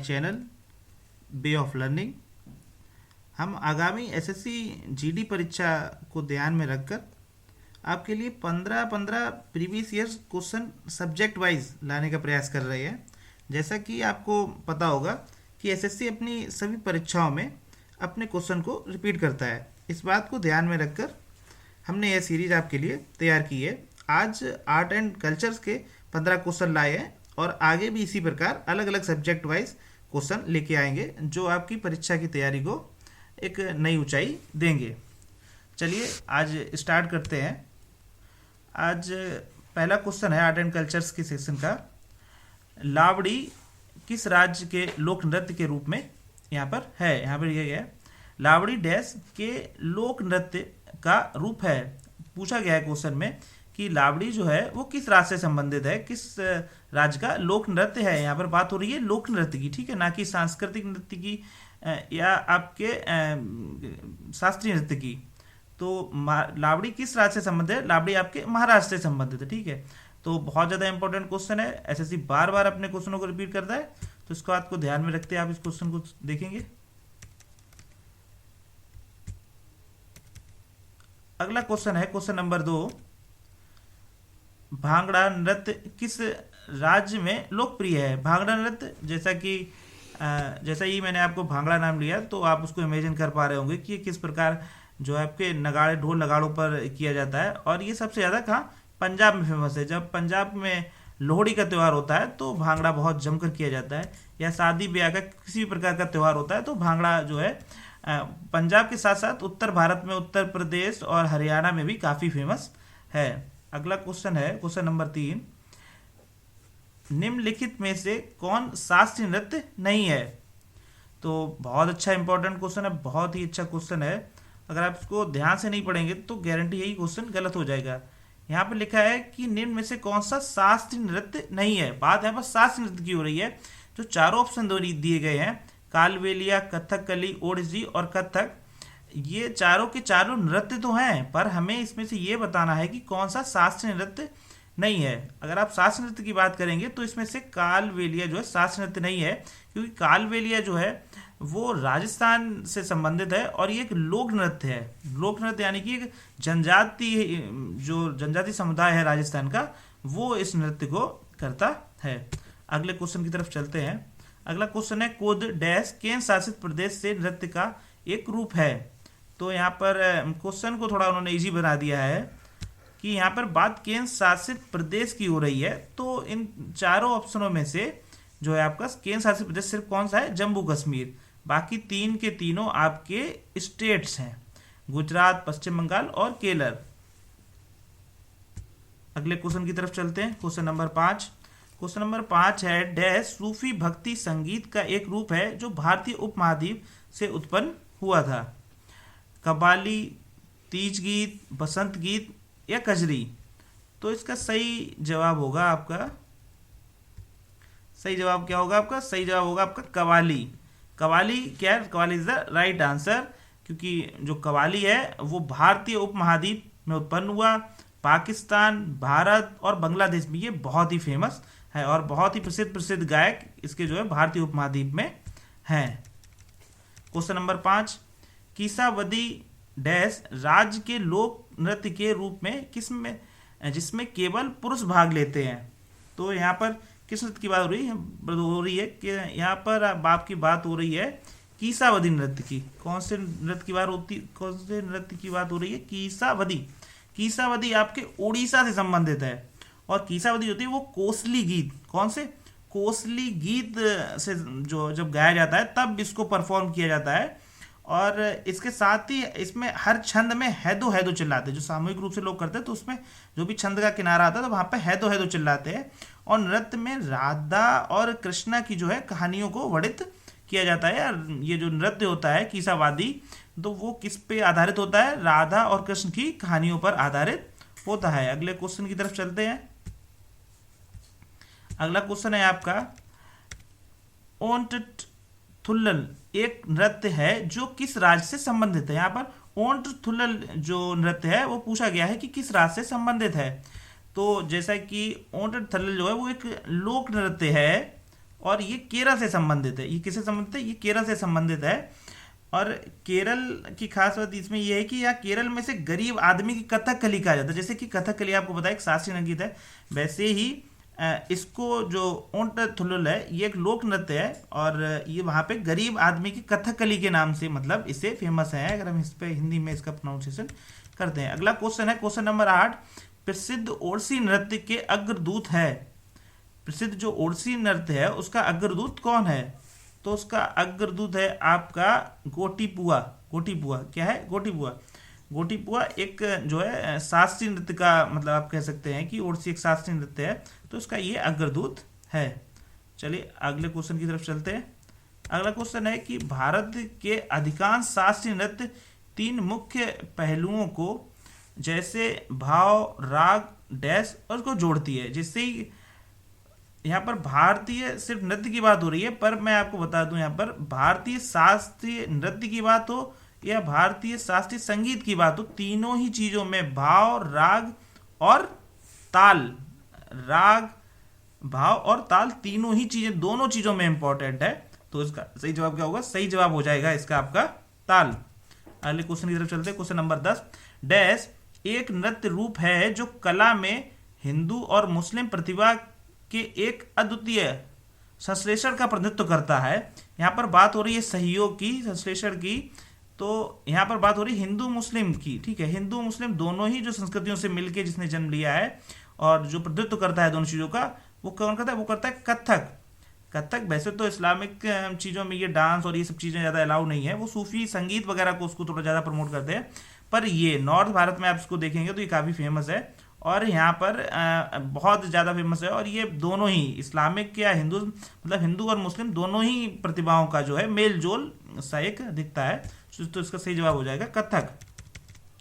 Channel way of learning. हम आगामी SSC GD परीक्षा को ध्यान में रखकर आपके लिए 15-15 previous years question subject wise लाने का प्रयास कर रहे हैं। जैसा कि आपको पता होगा कि एसएससी अपनी सभी परीक्षाओं में अपने क्वेश्चन को रिपीट करता है। इस बात को ध्यान में रखकर हमने यह सीरीज आपके लिए तैयार की है। आज आर्ट एंड कल्चर्स के 15 क्वेश्चन लाए हैं और आगे भी इसी प्रकार अलग अलग सब्जेक्ट वाइज क्वेश्चन लेके आएंगे जो आपकी परीक्षा की तैयारी को एक नई ऊंचाई देंगे। चलिए आज स्टार्ट करते हैं। आज पहला क्वेश्चन है आर्ट एंड कल्चर्स के सेक्शन का। लावड़ी किस राज्य के लोक नृत्य के रूप में यहाँ पर यह गया है। लावड़ी डैश के लोक नृत्य का रूप है। पूछा गया है क्वेश्चन में कि लावड़ी जो है वो किस राज्य से संबंधित है, किस राज्य का लोक नृत्य है। यहाँ पर बात हो रही है लोक नृत्य की, ठीक है, ना कि सांस्कृतिक नृत्य की या आपके शास्त्रीय नृत्य की। तो लावड़ी किस राज्य से संबंधित है? लावड़ी आपके महाराष्ट्र से संबंधित है, ठीक है। तो बहुत ज़्यादा इंपॉर्टेंट क्वेश्चन है। एसएससी बार बार अपने क्वेश्चनों को रिपीट करता है, तो इसको बात को ध्यान में रखते हैं आप इस क्वेश्चन को देखेंगे। अगला क्वेश्चन है क्वेश्चन नंबर 2। भांगड़ा नृत्य किस राज्य में लोकप्रिय है? भांगड़ा नृत्य जैसा ही मैंने आपको भांगड़ा नाम लिया तो आप उसको इमेजिन कर पा रहे होंगे कि ये किस प्रकार जो है आपके नगाड़े ढोल नगाड़ों पर किया जाता है। और ये सबसे ज़्यादा कहाँ? पंजाब में फेमस है। जब पंजाब में लोहड़ी का त्यौहार होता है तो भांगड़ा बहुत जमकर किया जाता है, या शादी ब्याह का किसी भी प्रकार का त्यौहार होता है तो भांगड़ा जो है पंजाब के साथ साथ उत्तर भारत में उत्तर प्रदेश और हरियाणा में भी काफ़ी फेमस है। अगला क्वेश्चन है क्वेश्चन नंबर 3। निम्नलिखित में से कौन शास्त्रीय नृत्य नहीं है? तो बहुत अच्छा इंपॉर्टेंट क्वेश्चन है, बहुत ही अच्छा क्वेश्चन है। अगर आप इसको ध्यान से नहीं पढ़ेंगे तो गारंटी यही क्वेश्चन गलत हो जाएगा। यहाँ पर लिखा है कि निम्न में से कौन सा शास्त्रीय नृत्य नहीं है। बात यहाँ पर शास्त्रीय नृत्य की हो रही है। जो चारों ऑप्शन दिए गए हैं, कालबेलिया, कथकली, ओडिसी और कथक, ये चारों के चारों नृत्य तो हैं, पर हमें इसमें से ये बताना है कि कौन सा शास्त्रीय नृत्य नहीं है। अगर आप शास्त्रीय नृत्य की बात करेंगे तो इसमें से कालबेलिया जो है शास्त्रीय नृत्य नहीं है, क्योंकि कालबेलिया जो है वो राजस्थान से संबंधित है और ये एक लोक नृत्य है। लोक नृत्य यानी कि एक जनजाति समुदाय है राजस्थान का, वो इस नृत्य को करता है। अगले क्वेश्चन की तरफ चलते हैं। अगला क्वेश्चन है कोद डैश केंद्र शासित प्रदेश से नृत्य का एक रूप है। तो यहाँ पर क्वेश्चन को थोड़ा उन्होंने इजी बना दिया है कि यहाँ पर बात केंद्र शासित प्रदेश की हो रही है। तो इन चारों ऑप्शनों में से जो है आपका केंद्र शासित प्रदेश सिर्फ कौन सा है? जम्मू कश्मीर। बाकी तीन के तीनों आपके स्टेट्स हैं, गुजरात, पश्चिम बंगाल और केरल। अगले क्वेश्चन की तरफ चलते हैं। Question number 5। क्वेश्चन नंबर 5 है डैश सूफी भक्ति संगीत का एक रूप है जो भारतीय उपमहाद्वीप से उत्पन्न हुआ था। कव्वाली, तीज गीत, बसंत गीत या कजरी। तो इसका सही जवाब होगा आपका, सही जवाब क्या होगा आपका? सही जवाब होगा आपका कव्वाली। कव्वाली क्या है? Qawwali is the right answer, क्योंकि जो कव्वाली है वो भारतीय उपमहाद्वीप में उत्पन्न हुआ। पाकिस्तान, भारत और बांग्लादेश में ये बहुत ही फेमस है और बहुत ही प्रसिद्ध गायक इसके जो है भारतीय उपमहाद्वीप में हैं। Question number 5। कीसावदी डैश राज्य के लोक नृत्य के रूप में किसमें जिसमें केवल पुरुष भाग लेते हैं। तो यहाँ पर किस नृत्य की बात हो रही है कि यहाँ पर आपकी बात हो रही है कीसावदी नृत्य की। कौन से नृत्य की बात हो रही है? कीसावदी। कीसावदी आपके उड़ीसा से संबंधित है और कीसावदी होती है वो कोसली गीत। कौन से? कोसली गीत से जो जब गाया जाता है तब इसको परफॉर्म किया जाता है। और इसके साथ ही इसमें हर छंद में हैदो हैदो चिल्लाते हैं। जो सामूहिक रूप से लोग करते हैं तो उसमें जो भी छंद का किनारा आता है तो वहाँ पे हैदो हैदो चिल्लाते हैं। और नृत्य में राधा और कृष्णा की जो है कहानियों को वर्णित किया जाता है। ये जो नृत्य होता है कीसावादी, तो वो किस पे आधारित होता है? राधा और कृष्ण की कहानियों पर आधारित होता है। अगले क्वेश्चन की तरफ चलते हैं। अगला क्वेश्चन है आपका ओंट थुल्लल एक नृत्य है जो किस राज्य से संबंधित है। यहाँ पर ओंट थुल्लल जो नृत्य है वो पूछा गया है कि किस राज्य से संबंधित है। तो जैसा कि ओंट थुल्लल जो है वो एक लोक नृत्य है और ये केरल से संबंधित है। ये किससे संबंधित है? ये केरल से संबंधित है। और केरल की खास बात इसमें यह है कि यहाँ केरल में से गरीब आदमी की कथकली कहा जाता है। जैसे कि कथकली आपको पता है एक शास्त्रीय संगीत है, वैसे ही इसको जो ओंट थुल्लुल है ये एक लोक नृत्य है, और ये वहाँ पे गरीब आदमी की कथकली के नाम से मतलब इससे फेमस है, अगर हम इस पे हिंदी में इसका प्रोनाउंसिएशन करते हैं। अगला क्वेश्चन है क्वेश्चन नंबर 8, प्रसिद्ध ओडिसी नृत्य के अग्रदूत है। प्रसिद्ध जो ओडिसी नृत्य है उसका अग्रदूत कौन है? तो उसका अग्रदूत है आपका गोटीपुआ। गोटीपुआ क्या है? गोटीपुआ। गोटीपुआ एक जो है शास्त्रीय नृत्य का मतलब आप कह सकते हैं कि ओडिसी एक शास्त्रीय नृत्य है, तो इसका ये अग्रदूत है। चलिए अगले क्वेश्चन की तरफ चलते हैं। अगला क्वेश्चन है कि भारत के अधिकांश शास्त्रीय नृत्य 3 मुख्य पहलुओं को जैसे भाव, राग, डैश और उसको जोड़ती है, जिससे यहाँ पर भारतीय सिर्फ नृत्य की बात हो रही है, पर मैं आपको बता दूं यहाँ पर भारतीय शास्त्रीय नृत्य की बात हो या भारतीय शास्त्रीय संगीत की बात हो, तीनों ही चीजों में भाव, राग और ताल, राग, भाव और ताल तीनों ही चीजें दोनों चीजों में इंपॉर्टेंट है। तो इसका सही जवाब क्या होगा? सही जवाब हो जाएगा इसका आपका ताल। अगले क्वेश्चन की तरफ चलते हैं। क्वेश्चन नंबर 10, डैश एक नृत्य रूप है जो कला में हिंदू और मुस्लिम प्रतिभा के एक अद्वितीय संश्लेषण का प्रतिनिधित्व करता है। यहाँ पर बात हो रही है सहयोग की, संश्लेषण की, तो यहाँ पर बात हो रही है हिंदू मुस्लिम की। ठीक है, हिंदू मुस्लिम दोनों ही जो संस्कृतियों से मिलके जिसने जन्म लिया है और जो प्रतिनिधित्व करता है दोनों चीज़ों का, वो कौन करता है? वो करता है कथक। कथक वैसे तो इस्लामिक चीज़ों में ये डांस और ये सब चीज़ें ज़्यादा अलाउ नहीं है, वो सूफी संगीत वगैरह को उसको थोड़ा ज़्यादा प्रमोट करते हैं, पर ये नॉर्थ भारत में आप इसको देखेंगे तो ये काफ़ी फेमस है और यहाँ पर बहुत ज़्यादा फेमस है। और ये दोनों ही इस्लामिक या हिंदू मतलब हिंदू और मुस्लिम दोनों ही प्रतिभाओं का जो है मेल जोल सा एक दिखता है, तो इसका सही जवाब हो जाएगा कथक।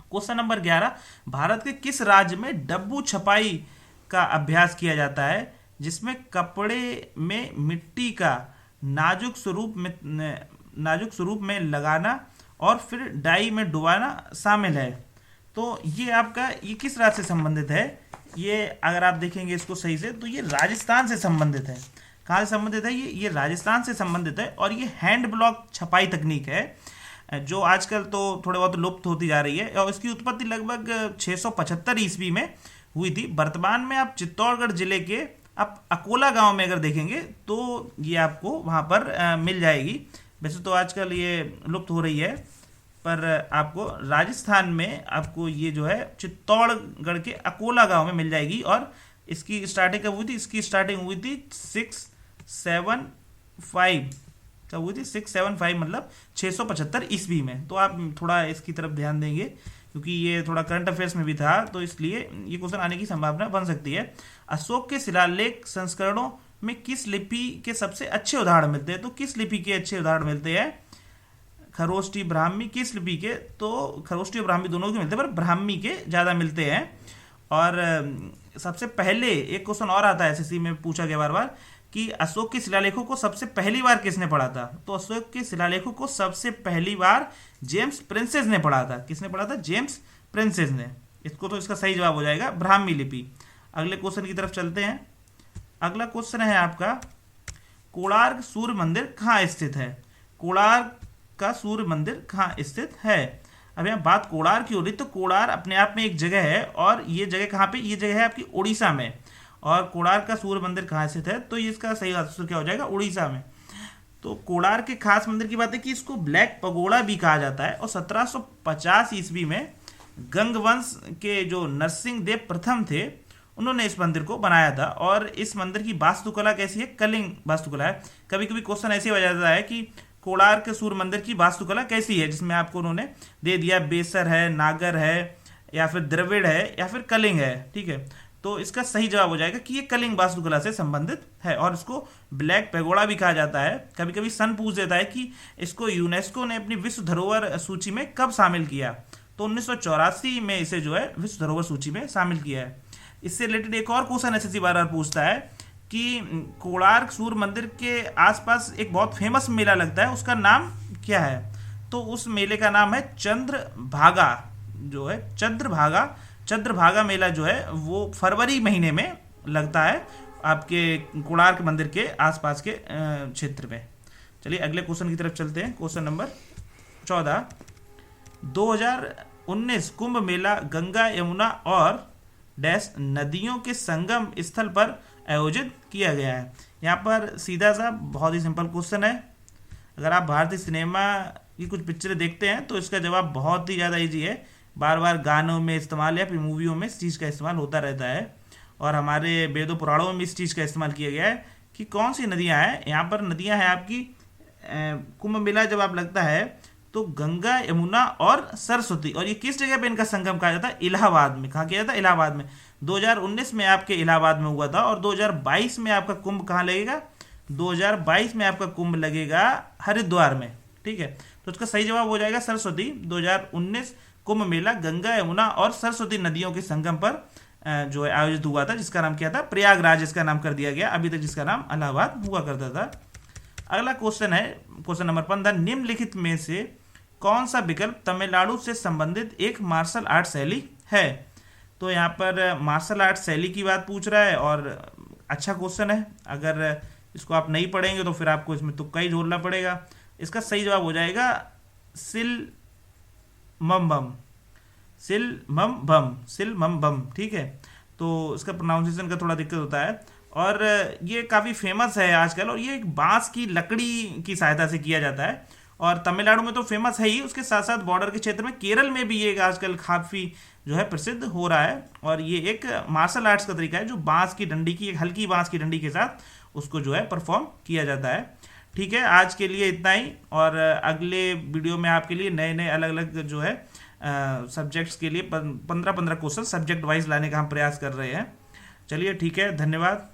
क्वेश्चन नंबर 11, भारत के किस राज्य में डब्बू छपाई का अभ्यास किया जाता है जिसमें कपड़े में मिट्टी का नाजुक स्वरूप में लगाना और फिर डाई में डुबाना शामिल है? तो ये किस राज्य से संबंधित है? ये अगर आप देखेंगे इसको सही से तो ये राजस्थान से संबंधित है। कहाँ से संबंधित है? ये राजस्थान से संबंधित है और ये हैंड ब्लॉक छपाई तकनीक है जो आजकल तो थोड़े बहुत लुप्त होती जा रही है और इसकी उत्पत्ति लगभग 675 ईस्वी में हुई थी। वर्तमान में आप चित्तौड़गढ़ जिले के आप अकोला गांव में अगर देखेंगे तो ये आपको वहाँ पर मिल जाएगी। वैसे तो आजकल ये लुप्त हो रही है, पर आपको राजस्थान में आपको ये जो है चित्तौड़गढ़ के अकोला गांव में मिल जाएगी। और इसकी स्टार्टिंग कब हुई थी? इसकी स्टार्टिंग हुई थी 675 कब हुई थी? 675 मतलब 675 ईस्वी में। तो आप थोड़ा इसकी तरफ ध्यान देंगे क्योंकि ये थोड़ा करंट अफेयर्स में भी था, तो इसलिए ये क्वेश्चन आने की संभावना बन सकती है। अशोक के शिलालेख संस्करणों में किस लिपि के सबसे अच्छे उदाहरण मिलते हैं? तो किस लिपि के अच्छे उदाहरण मिलते हैं? खरोष्टी, ब्राह्मी, किस लिपि के? तो खरोष्टी और ब्राह्मी दोनों के मिलते हैं, पर ब्राह्मी के ज़्यादा मिलते हैं। और सबसे पहले एक क्वेश्चन और आता है एसएससी में पूछा गया बार बार कि अशोक के शिलालेखों को सबसे पहली बार किसने पढ़ा था? तो अशोक के शिलालेखों को सबसे पहली बार जेम्स प्रिंसेस ने पढ़ा था। किसने पढ़ा था? जेम्स प्रिंसेस ने। इसको तो इसका सही जवाब हो जाएगा ब्राह्मी लिपि। अगले क्वेश्चन की तरफ चलते हैं। अगला क्वेश्चन है आपका, कोणार्क सूर्य मंदिर कहाँ स्थित है? कोणार्क का सूर्य मंदिर कहाँ स्थित है? अब यहाँ बात कोणार्क की हो रही, तो कोणार्क अपने आप में एक जगह है और ये जगह कहाँ पे? ये जगह है आपकी उड़ीसा में। और कोणार्क का सूर्य मंदिर कहाँ स्थित है? तो ये इसका सही आंसर क्या हो जाएगा? उड़ीसा में। तो कोणार्क के खास मंदिर की बात है कि इसको ब्लैक पगोड़ा भी कहा जाता है। और 1750 ईस्वी में गंगवंश के जो नरसिंह देव प्रथम थे उन्होंने इस मंदिर को बनाया था। और इस मंदिर की वास्तुकला कैसी है? कलिंग वास्तुकला है। कभी कभी क्वेश्चन ऐसे हो जाता है कि कोणार्क सूर्य मंदिर की वास्तुकला कैसी है, जिसमें आपको उन्होंने दे दिया बेसर है, नागर है, या फिर द्रविड़ है, या फिर कलिंग है। ठीक है, तो इसका सही जवाब हो जाएगा कि ये कलिंग वास्तुकला से संबंधित है। और इसको ब्लैक पैगोडा भी कहा जाता है। कभी कभी सन पूछ देता है कि इसको यूनेस्को ने अपनी विश्व धरोहर सूची में कब शामिल किया? तो 1984 में इसे जो है विश्व धरोहर सूची में शामिल किया है। इससे रिलेटेड एक और क्वेश्चन एसएससी बार बार पूछता है कि कोणार्क सूर्य मंदिर के आसपास एक बहुत फेमस मेला लगता है, उसका नाम क्या है? तो उस मेले का नाम है चंद्रभागा। जो है चंद्रभागा मेला जो है वो फरवरी महीने में लगता है आपके कोणार्क मंदिर के आसपास के क्षेत्र में। चलिए अगले क्वेश्चन की तरफ चलते हैं। क्वेश्चन नंबर 14, 2019 कुंभ मेला गंगा यमुना और डैश नदियों के संगम स्थल पर आयोजित किया गया है। यहाँ पर सीधा सा बहुत ही सिंपल क्वेश्चन है। अगर आप भारतीय सिनेमा की कुछ पिक्चरें देखते हैं तो इसका जवाब बहुत ही ज़्यादा इजी है। बार बार गानों में इस्तेमाल या फिर मूवियों में इस चीज़ का इस्तेमाल होता रहता है, और हमारे वेदों पुराणों में इस चीज़ का इस्तेमाल किया गया है कि कौन सी नदियाँ हैं। यहाँ पर नदियाँ हैं आपकी, कुंभ मेला जब आप लगता है तो गंगा यमुना और सरस्वती, और ये किस जगह पे इनका संगम कहा जाता है? इलाहाबाद में। कहाँ किया जाता है? इलाहाबाद में। 2019 में आपके इलाहाबाद में हुआ था, और 2022 में आपका कुंभ कहाँ लगेगा? 2022 में आपका कुंभ लगेगा हरिद्वार में। ठीक है, तो इसका सही जवाब हो जाएगा सरस्वती। 2019 कुंभ मेला गंगा यमुना और सरस्वती नदियों के संगम पर जो है आयोजित हुआ था, जिसका नाम क्या था? प्रयागराज इसका नाम कर दिया गया, अभी तक जिसका नाम इलाहाबाद हुआ करता था। अगला क्वेश्चन है क्वेश्चन नंबर 15, निम्नलिखित में से कौन सा विकल्प तमिलनाडु से संबंधित एक मार्शल आर्ट शैली है? तो यहाँ पर मार्शल आर्ट शैली की बात पूछ रहा है, और अच्छा क्वेश्चन है। अगर इसको आप नहीं पढ़ेंगे तो फिर आपको इसमें तुक्का ही झोलना पड़ेगा। इसका सही जवाब हो जाएगा सिल मम बम, सिल मम बम, सिल मम बम। ठीक है, तो इसका प्रोनाउंसिएशन का थोड़ा दिक्कत होता है, और ये काफ़ी फेमस है आजकल, और ये एक बांस की लकड़ी की सहायता से किया जाता है, और तमिलनाडु में तो फेमस है ही, उसके साथ साथ बॉर्डर के क्षेत्र में केरल में भी ये आजकल काफ़ी जो है प्रसिद्ध हो रहा है। और ये एक मार्शल आर्ट्स का तरीका है जो बांस की डंडी की, एक हल्की बांस की डंडी के साथ उसको जो है परफॉर्म किया जाता है। ठीक है, आज के लिए इतना ही, और अगले वीडियो में आपके लिए नए नए अलग अलग जो है सब्जेक्ट्स के लिए 15-15 क्वेश्चन सब्जेक्ट वाइज लाने का हम प्रयास कर रहे हैं। चलिए ठीक है, धन्यवाद।